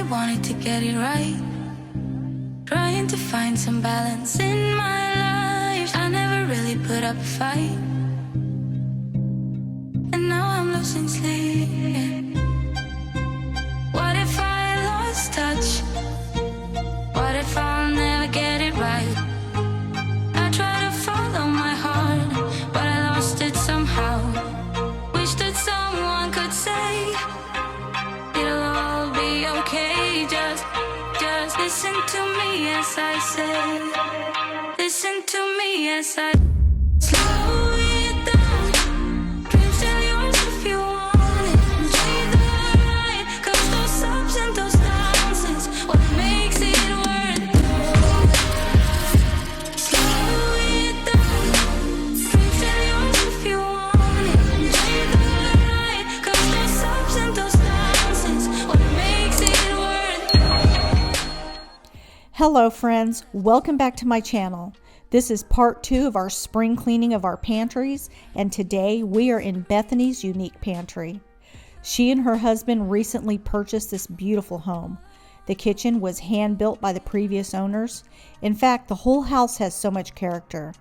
wanted to get it right. Trying to find some balance in my life. I never really put up a fight, and now I'm losing sleep. What if I lost touch? What if I'll never get it right? I try to follow my heart, but I lost it somehow. Wish that someone could say it'll all be okay. Just listen to me as I say. Listen to me as I slow it down. Dreams still yours if you want it. Enjoy the ride, 'cause those ups and those downs is what makes it worth it. Slow it down. Dreams still yours if you want it. Enjoy the ride, 'cause those ups and those downs is what makes it worth it. Hello friends, welcome back to my channel. This is part 2 of our spring cleaning of our pantries, and today we are in Bethany's unique pantry. She and her husband recently purchased this beautiful home. The kitchen was hand built by the previous owners. In fact, the whole house has so much character.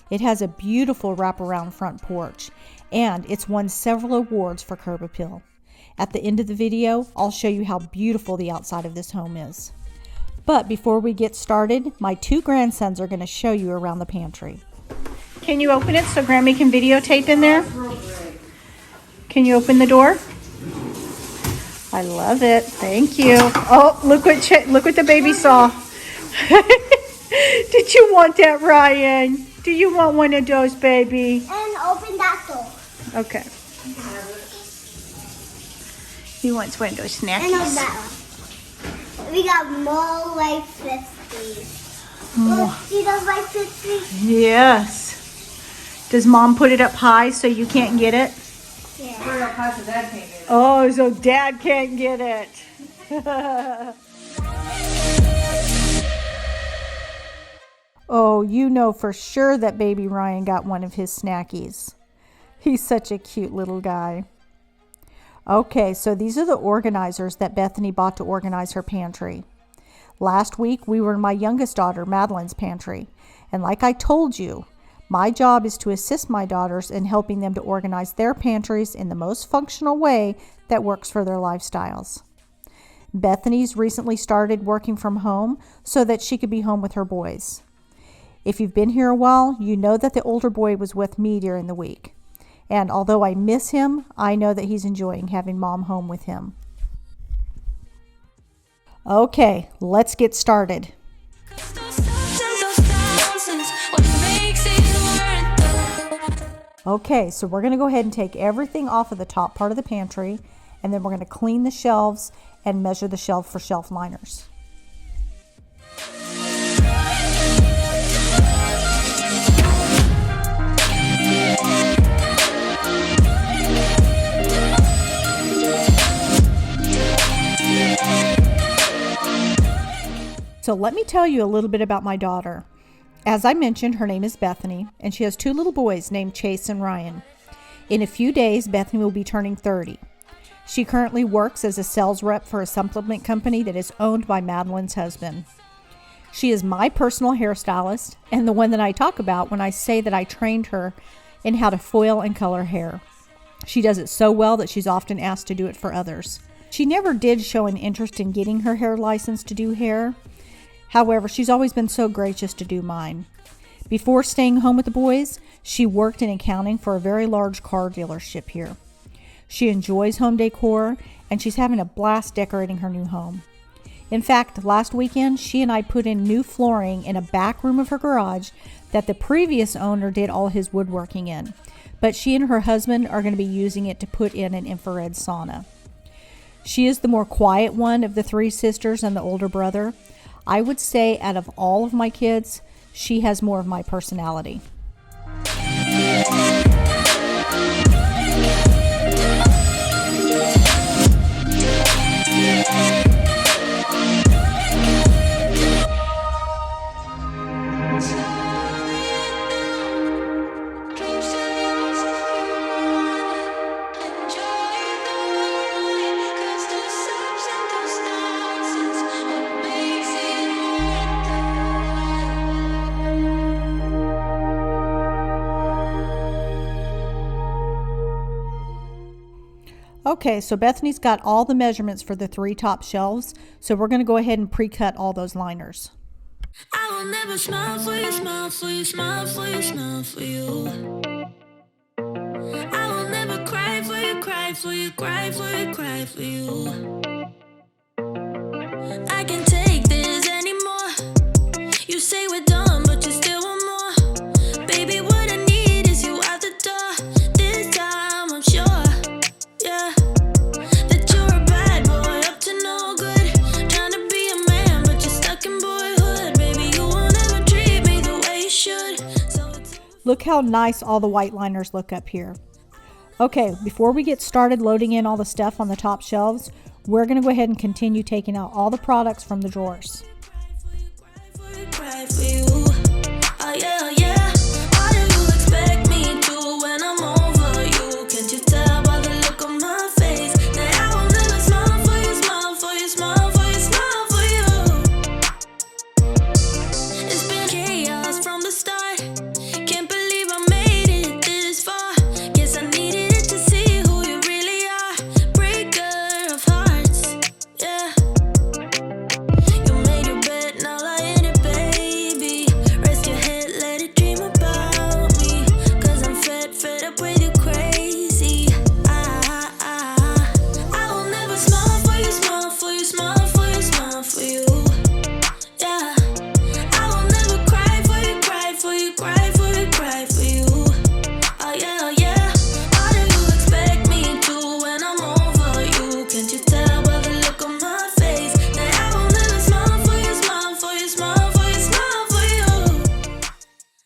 It has a beautiful wraparound front porch, and it's won several awards for curb appeal. At the end of the video, I'll show you how beautiful the outside of this home is. But before we get started, my 2 grandsons are going to show you around the pantry. Can you open it so Grammy can videotape in there? Can you open the door? I love it. Thank you. Oh, look what the baby saw. Did you want that, Ryan? Do you want one of those, baby? And open that door. Okay. He wants one of those And open snackies. that one. We got more Life 50s. Look, see those Life 50s? Yes. Does Mom put it up high so you can't get it? Yeah. Put it up high so Dad can't get it. Oh, so Dad can't get it. Oh, you know for sure that baby Ryan got one of his snackies. He's such a cute little guy. Okay, so these are the organizers that Bethany bought to organize her pantry. Last week, we were in my youngest daughter, Madeline's pantry. And like I told you, my job is to assist my daughters in helping them to organize their pantries in the most functional way that works for their lifestyles. Bethany's recently started working from home so that she could be home with her boys. If you've been here a while, you know that the older boy was with me during the week. And although I miss him, I know that he's enjoying having Mom home with him. Okay, let's get started. Okay, so we're going to go ahead and take everything off of the top part of the pantry, and then we're going to clean the shelves and measure the shelf for shelf liners. So let me tell you a little bit about my daughter. As I mentioned, her name is Bethany, and she has 2 little boys named Chase and Ryan. In a few days, Bethany will be turning 30. She currently works as a sales rep for a supplement company that is owned by Madeline's husband. She is my personal hairstylist, and the one that I talk about when I say that I trained her in how to foil and color hair. She does it so well that she's often asked to do it for others. She never did show an interest in getting her hair license to do hair. However, she's always been so gracious to do mine. Before staying home with the boys, she worked in accounting for a very large car dealership here. She enjoys home decor, and she's having a blast decorating her new home. In fact, last weekend, she and I put in new flooring in a back room of her garage that the previous owner did all his woodworking in. But she and her husband are going to be using it to put in an infrared sauna. She is the more quiet one of the 3 sisters and the older brother. I would say out of all of my kids, she has more of my personality. Okay, so Bethany's got all the measurements for the 3 top shelves, so we're going to go ahead and pre-cut all those liners. I will never smile for you, smile for you, smile for you, smile for you. I will never cry for you, cry for you, cry for you, cry for you. I can't take this anymore. You say we're done, but you still want more. Baby, what I need is you out the door. This time I'm sure, yeah, that you're a bad boy up to no good. Trying to be a man, but you're stuck in boyhood. Baby, you won't ever treat me the way you should. Look how nice all the white liners look up here. Okay, before we get started loading in all the stuff on the top shelves, we're going to go ahead and continue taking out all the products from the drawers.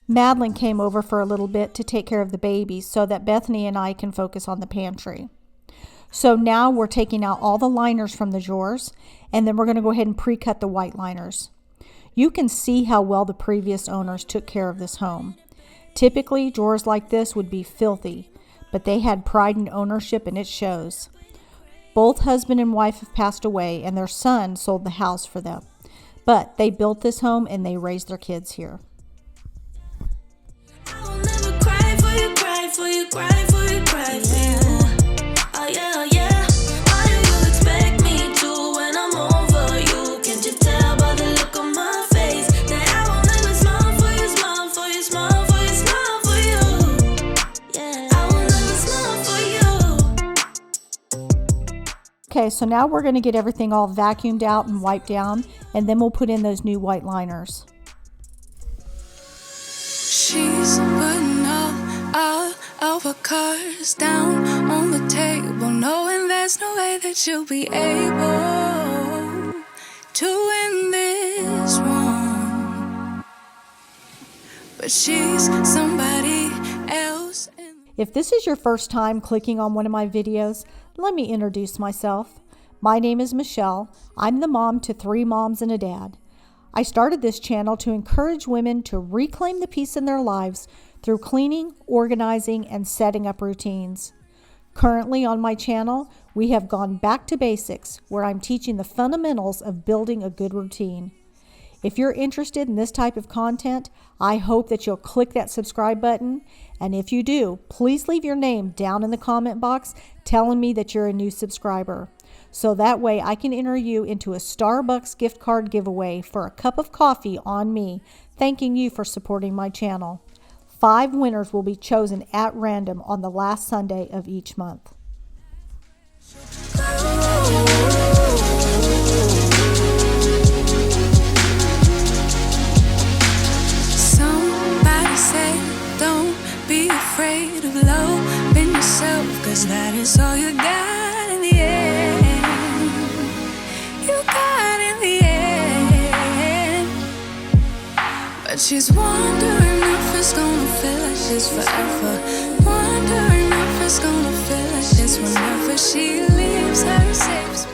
Madeline came over for a little bit to take care of the babies so that Bethany and I can focus on the pantry. So now we're taking out all the liners from the drawers, and then we're going to go ahead and pre-cut the white liners. You can see how well the previous owners took care of this home. Typically, drawers like this would be filthy, but they had pride in ownership, and it shows. Both husband and wife have passed away, and their son sold the house for them. But they built this home, and they raised their kids here. For you, cry for you, cry for you. Oh yeah, oh yeah. Why do you expect me to when I'm over you? Can't you tell by the look on my face that I will never smile for you, smile for you, smile for you, smile for you? Yeah, I will never smile for you. Okay, so now we're going to get everything all vacuumed out and wiped down, and then we'll put in those new white liners. She's putting all of her cards down on the table, knowing there's no way that you'll be able to win this one. But she's somebody else. If this is your first time clicking on one of my videos, let me introduce myself. My name is Michelle. I'm the mom to 3 moms and a dad. I started this channel to encourage women to reclaim the peace in their lives through cleaning, organizing, and setting up routines. Currently on my channel, we have gone back to basics, where I'm teaching the fundamentals of building a good routine. If you're interested in this type of content, I hope that you'll click that subscribe button. And if you do, please leave your name down in the comment box telling me that you're a new subscriber. So that way I can enter you into a Starbucks gift card giveaway for a cup of coffee on me, thanking you for supporting my channel. 5 winners will be chosen at random on the last Sunday of each month. Somebody said, don't be afraid of loving yourself, 'cause that is all you got in the end. You got in the end. But she's wondering if it's gonna feel like this forever. Wondering if it's gonna feel like this whenever she leaves her safe space.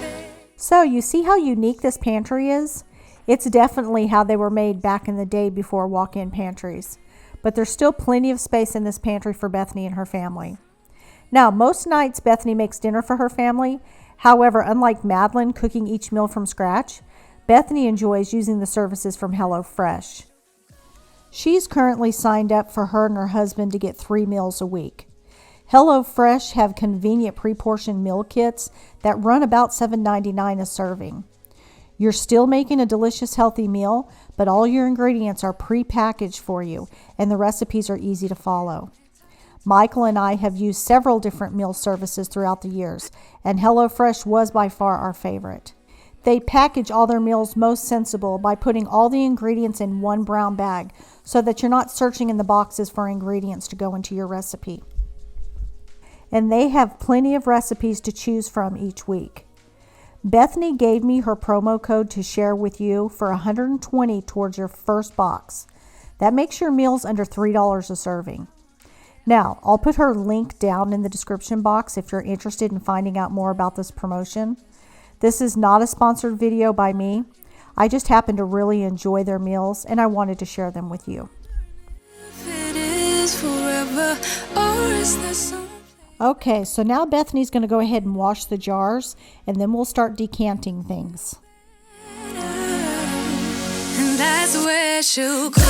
So you see how unique this pantry is? It's definitely how they were made back in the day before walk-in pantries. But there's still plenty of space in this pantry for Bethany and her family. Now, most nights Bethany makes dinner for her family. However, unlike Madeline cooking each meal from scratch, Bethany enjoys using the services from HelloFresh. She's currently signed up for her and her husband to get 3 meals a week. HelloFresh have convenient pre-portioned meal kits that run about $7.99 a serving. You're still making a delicious, healthy meal, but all your ingredients are pre-packaged for you, and the recipes are easy to follow. Michael and I have used several different meal services throughout the years, and HelloFresh was by far our favorite. They package all their meals most sensible by putting all the ingredients in one brown bag so that you're not searching in the boxes for ingredients to go into your recipe. And they have plenty of recipes to choose from each week. Bethany gave me her promo code to share with you for $120 towards your first box. That makes your meals under $3 a serving. Now, I'll put her link down in the description box if you're interested in finding out more about this promotion. This is not a sponsored video by me. I just happen to really enjoy their meals and I wanted to share them with you. Okay, so now Bethany's going to go ahead and wash the jars, and then we'll start decanting things. And that's where she'll go.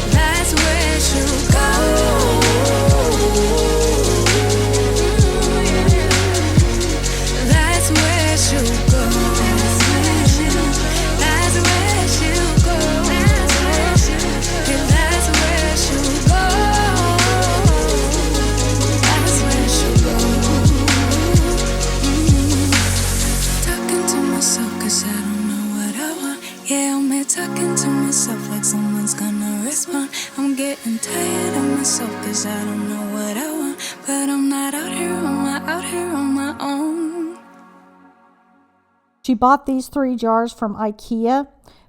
That's where she'll go. That's where she'll go. That's where she'll go. That's where she'll go. That's where she'll go. Talking to myself 'cause I don't know what I want. Yeah, I'm here talking to myself like someone's gonna respond. I'm getting tired of myself 'cause I don't know what I want. But I'm not out here on my own. She bought these 3 jars from IKEA,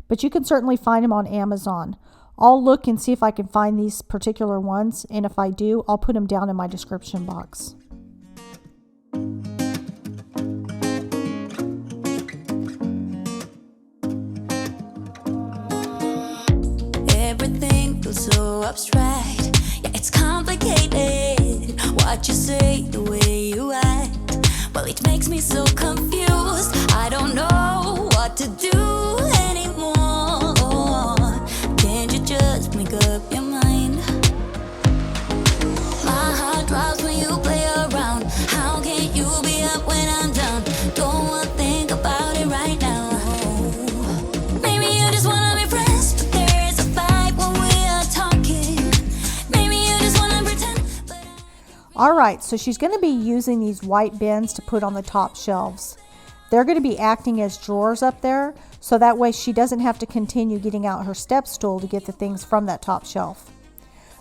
but you can certainly find them on Amazon. I'll look and see if I can find these particular ones, and if I do, I'll put them down in my description box. Everything feels so abstract. Yeah, it's complicated. What you say, the way you act. Well, it makes me so confused. I don't know what to do anymore. Can't you just make up your mind? My heart drops when you play around. How can you be up when I'm down? Don't wanna think about it right now. Maybe you just wanna be friends, but there is a fight when we are talking. Maybe you just wanna pretend, but Alright, so she's going to be using these white bins to put on the top shelves. They're going to be acting as drawers up there, so that way she doesn't have to continue getting out her step stool to get the things from that top shelf.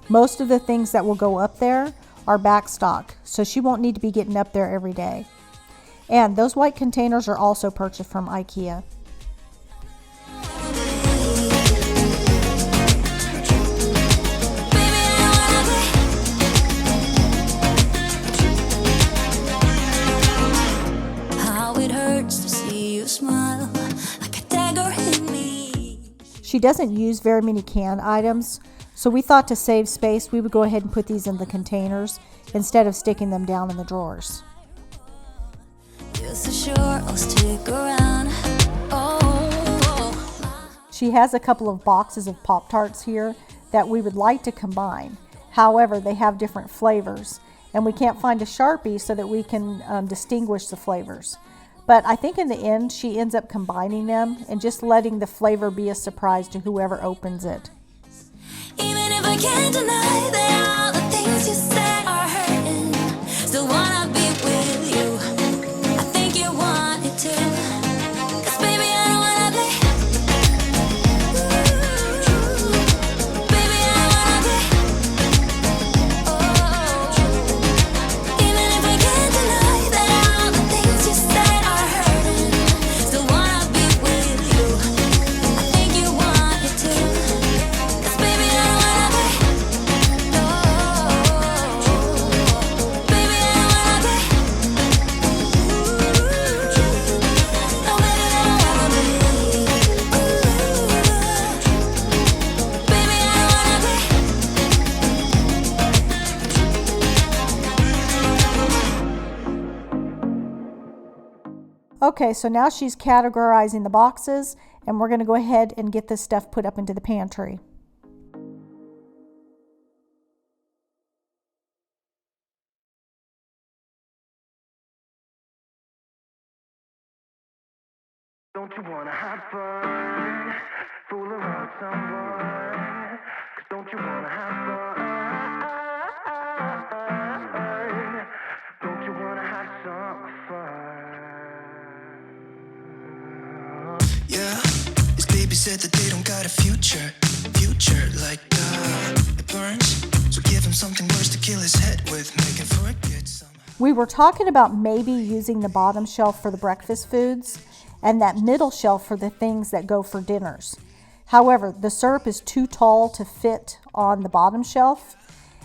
Most of the things that will go up there are back stock, so she won't need to be getting up there every day. And those white containers are also purchased from IKEA. how it hurts to see you smile like a dagger in me. She doesn't use very many canned items, so we thought to save space we would go ahead and put these in the containers instead of sticking them down in the drawers. You're so sure I'll stick around. She has a couple of boxes of Pop-Tarts here that we would like to combine. However, they have different flavors, and we can't find a Sharpie so that we can distinguish the flavors. But I think in the end, she ends up combining them and just letting the flavor be a surprise to whoever opens it. Even if I can't deny that all the things you say are hurting, still wanna be with you. I think you want it too. 'Cause baby, I don't wanna be. Baby, I don't wanna be. Even if I can't deny that all the things you say are hurting, still wanna be with you. I think you want it too. 'Cause baby, I don't wanna be. No. Baby, I don't wanna be. No, baby, I don't wanna be. Baby, I don't wanna be. Okay, so now she's categorizing the boxes, and we're going to go ahead and get this stuff put up into the pantry. Don't you wanna have fun? Fool around with someone? 'Cause don't you wanna have fun? Don't you wanna have some fun? Yeah, his baby said that they don't got a future like it burns. So give him something worse to kill his head with, make him forget somehow. We were talking about maybe using the bottom shelf for the breakfast foods and that middle shelf for the things that go for dinners. However, the syrup is too tall to fit on the bottom shelf,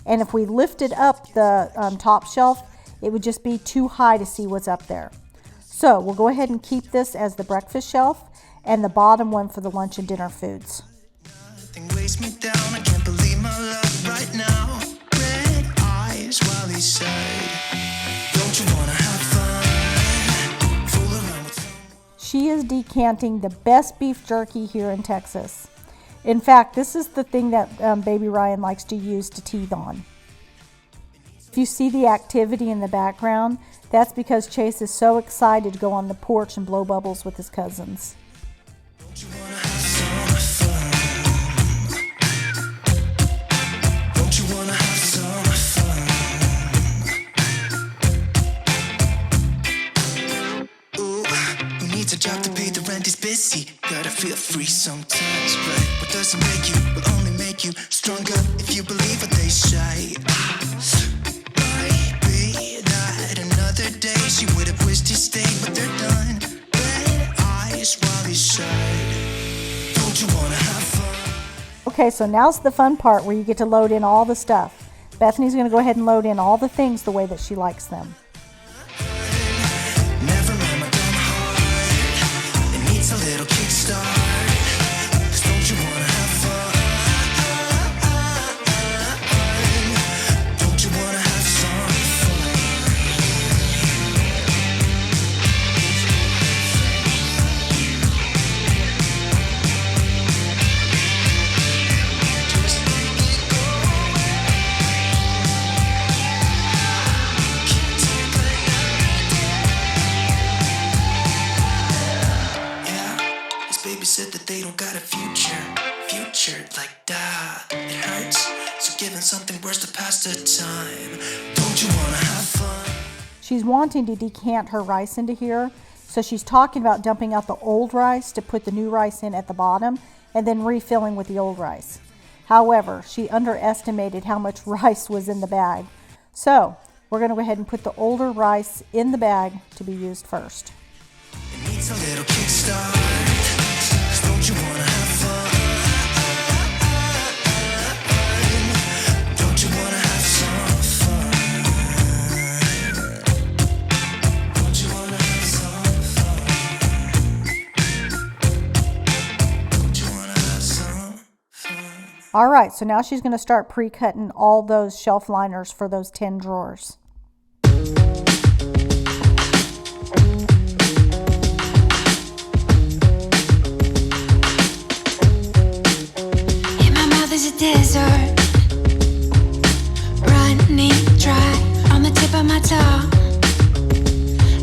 and if we lifted up the top shelf, it would just be too high to see what's up there. So we'll go ahead and keep this as the breakfast shelf and the bottom one for the lunch and dinner foods. Nothing weighs me down, I can't believe my luck right now. Red eyes while he said, don't you wanna have fun? Fool around with someone. She is decanting the best beef jerky here in Texas. In fact, this is the thing that baby Ryan likes to use to teeth on. If you see the activity in the background, that's because Chase is so excited to go on the porch and blow bubbles with his cousins. Don't you wanna have some fun? Don't you wanna have some fun? Ooh, who needs a job to pay the rent? He's busy. Gotta feel free sometimes, right? What doesn't make you will only make you stronger if you believe what they say. Might be that another day she would have wished to stay, but they're done. Red eyes while he said, don't you wanna have fun? Okay, so now's the fun part where you get to load in all the stuff. Bethany's going to go ahead and load in all the things the way that she likes them. Never mind my dumb heart. It needs a little kickstart. 'Cause don't you wanna have fun? Don't you wanna have some fun? Just make it go away. Can't take Yeah, his baby said that they don't got a future like that. It hurts, so give him something worse to pass the time. Don't you wanna have fun? She's wanting to decant her rice into here, so she's talking about dumping out the old rice to put the new rice in at the bottom and then refilling with the old rice. However, she underestimated how much rice was in the bag. So we're going to go ahead and put the older rice in the bag to be used first. It needs a little kickstart. 'Cause don't you wanna have fun? Don't you wanna have some fun? Don't you wanna have some fun? Don't you wanna have some fun? All right, so now she's going to start pre-cutting all those shelf liners for those 10 drawers. In my mouth is a desert, running dry on the tip of my tongue.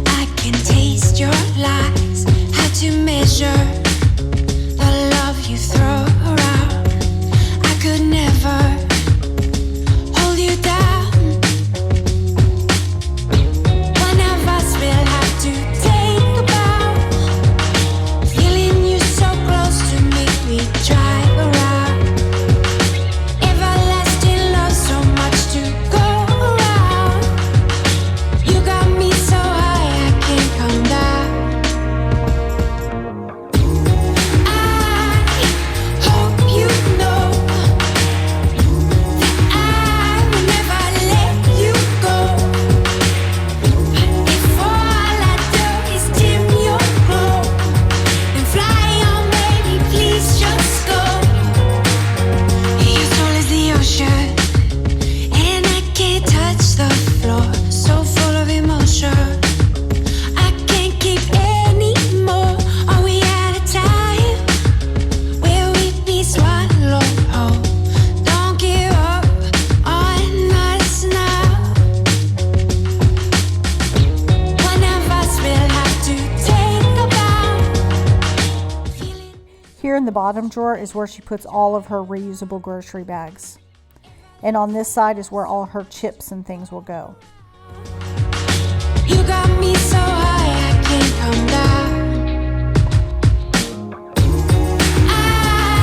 I can taste your lies, how to measure the love you throw around. I could never hold you down. One of us will have to take a bow. Feeling you so close to me, we drive around. Everlasting love, so much to go around. You got me so high, I can't come down. I in the bottom drawer is where she puts all of her reusable grocery bags. And on this side is where all her chips and things will go. You got me so high I can't come down. I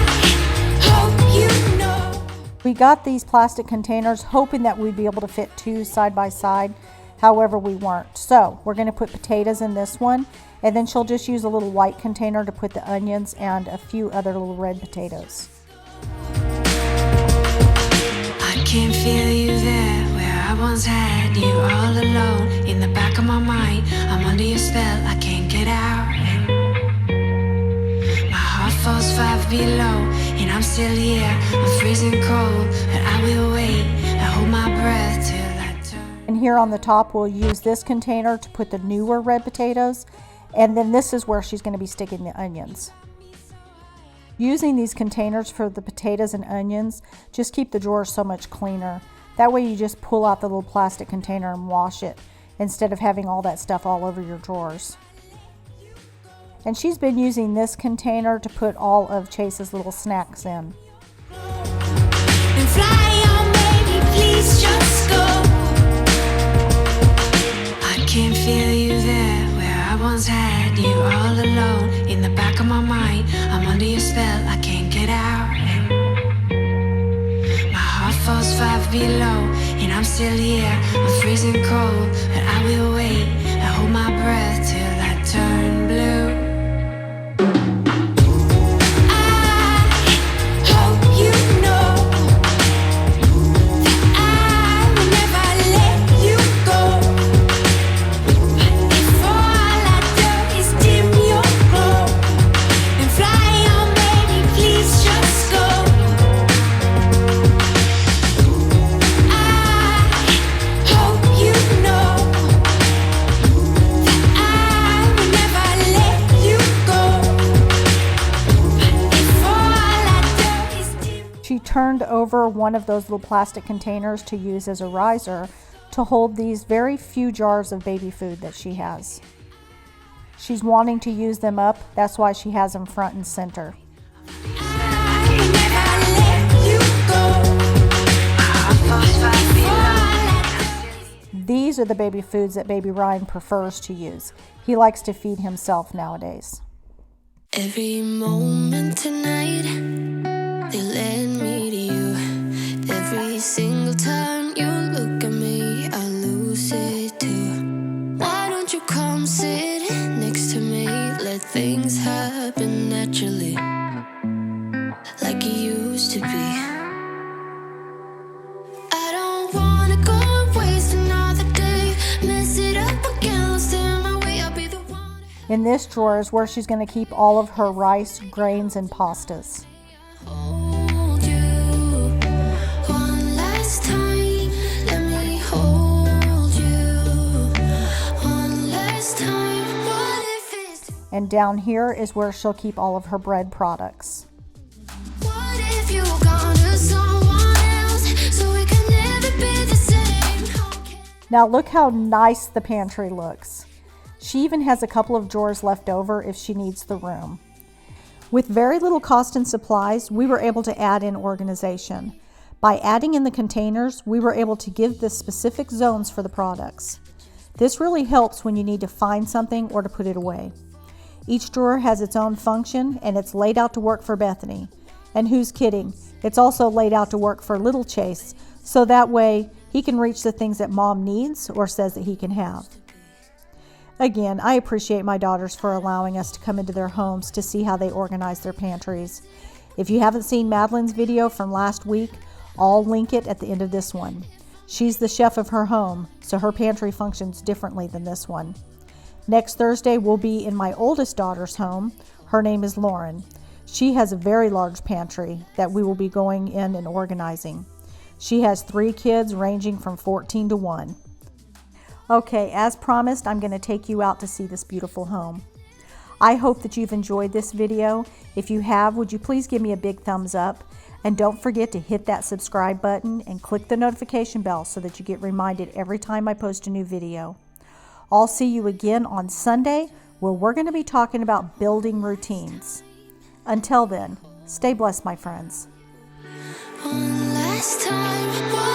hope you know. We got these plastic containers hoping that we'd be able to fit 2 side by side. However, we weren't. So we're going to put potatoes in this one, and then she'll just use a little white container to put the onions and a few other little red potatoes. I can feel you there where I once had you all alone. In the back of my mind, I'm under your spell, I can't get out. My heart falls 5 below, and I'm still here. I'm freezing cold, but I will wait. I hold my breath till I turn. And here on the top, we'll use this container to put the newer red potatoes. And then this is where she's going to be sticking the onions. Using these containers for the potatoes and onions just keep the drawers so much cleaner. That way you just pull out the little plastic container and wash it instead of having all that stuff all over your drawers. And she's been using this container to put all of Chase's little snacks in. And fly on, baby, please just go. I can feel you there where I once had you all alone. In the back of my mind, I'm under your spell, I can't get out. My heart falls 5 below, and I'm still here. I'm freezing cold, but I will wait. I hold my breath till I turn blue. She turned over one of those little plastic containers to use as a riser to hold these very few jars of baby food that she has. She's wanting to use them up, that's why she has them front and center. These are the baby foods that baby Ryan prefers to use. He likes to feed himself nowadays. Every moment tonight, they led me to you. Every single time you look at me, I lose it too. Why don't you come sit next to me? Let things happen naturally, like it used to be. I don't wanna go and waste another day, mess it up again, lost in my way. I'll be the one. In this drawer is where she's going to keep all of her rice, grains, and pastas. Hold you one last time. Let me hold you one last time. What if it's And down here is where she'll keep all of her bread products. what if you gone to someone else, so we can never be the same? How can Now look how nice the pantry looks. She even has a couple of drawers left over if she needs the room. With very little cost in supplies, we were able to add in organization. By adding in the containers, we were able to give the specific zones for the products. This really helps when you need to find something or to put it away. Each drawer has its own function, and it's laid out to work for Bethany. And who's kidding? It's also laid out to work for little Chase, so that way he can reach the things that Mom needs or says that he can have. Again, I appreciate my daughters for allowing us to come into their homes to see how they organize their pantries. If you haven't seen Madeline's video from last week, I'll link it at the end of this one. She's the chef of her home, so her pantry functions differently than this one. Next Thursday, we'll be in my oldest daughter's home. Her name is Lauren. She has a very large pantry that we will be going in and organizing. She has 3 kids ranging from 14 to 1. Okay, as promised, I'm going to take you out to see this beautiful home. I hope that you've enjoyed this video. If you have, would you please give me a big thumbs up? And don't forget to hit that subscribe button and click the notification bell so that you get reminded every time I post a new video. I'll see you again on Sunday, where we're going to be talking about building routines. Until then, stay blessed, my friends. One last time.